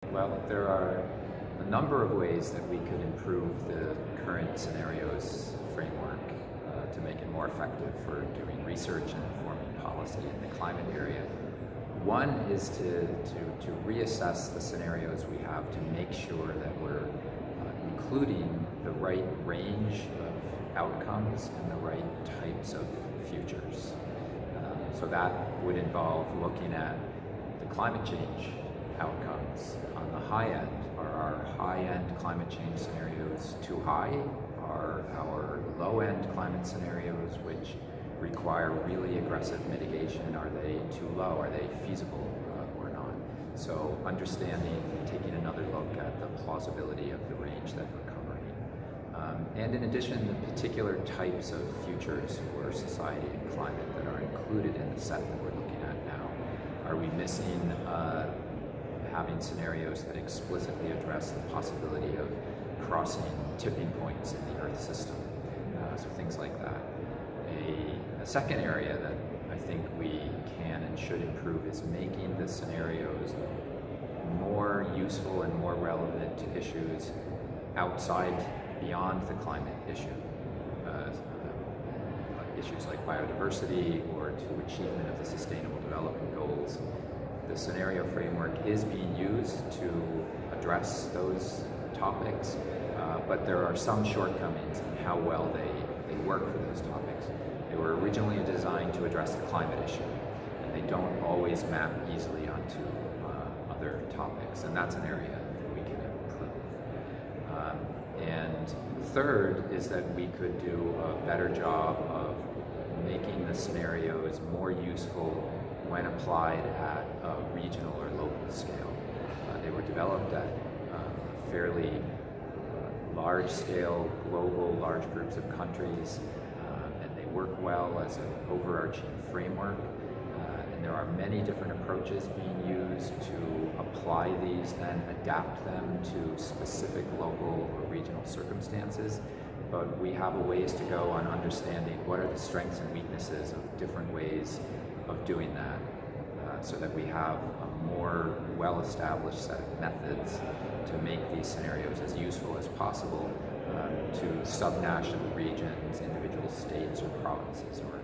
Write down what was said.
Well, there are a number of ways that we could improve the current scenarios framework to make it more effective for doing research and informing policy in the climate area. One is to reassess the scenarios we have to make sure that we're including the right range of outcomes and the right types of futures. So that would involve looking at the climate change outcomes. On the high end, are our high-end climate change scenarios too high? Are our low-end climate scenarios, which require really aggressive mitigation, are they too low? Are they feasible or not? So understanding, taking another look at the plausibility of the range that we're covering. And in addition, the particular types of futures for society and climate that are included in the set that we're looking at now. Are we missing having scenarios that explicitly address the possibility of crossing tipping points in the Earth system? So things like that. A second area that I think we can and should improve is making the scenarios more useful and more relevant to issues outside, beyond the climate issue. Issues like biodiversity or to achievement of the Sustainable Development Goals. The scenario framework is being used to address those topics, but there are some shortcomings in how well they work for those topics. They were originally designed to address the climate issue, and they don't always map easily onto other topics, and that's an area that we can improve. And third is that we could do a better job of making the scenarios more useful when applied at a regional or local scale. They were developed at fairly large scale, global, large groups of countries, and they work well as an overarching framework. And there are many different approaches being used to apply these, then adapt them to specific local or regional circumstances. But we have a ways to go on understanding what are the strengths and weaknesses of different ways of doing that, so that we have a more well-established set of methods to make these scenarios as useful as possible to subnational regions, individual states or provinces or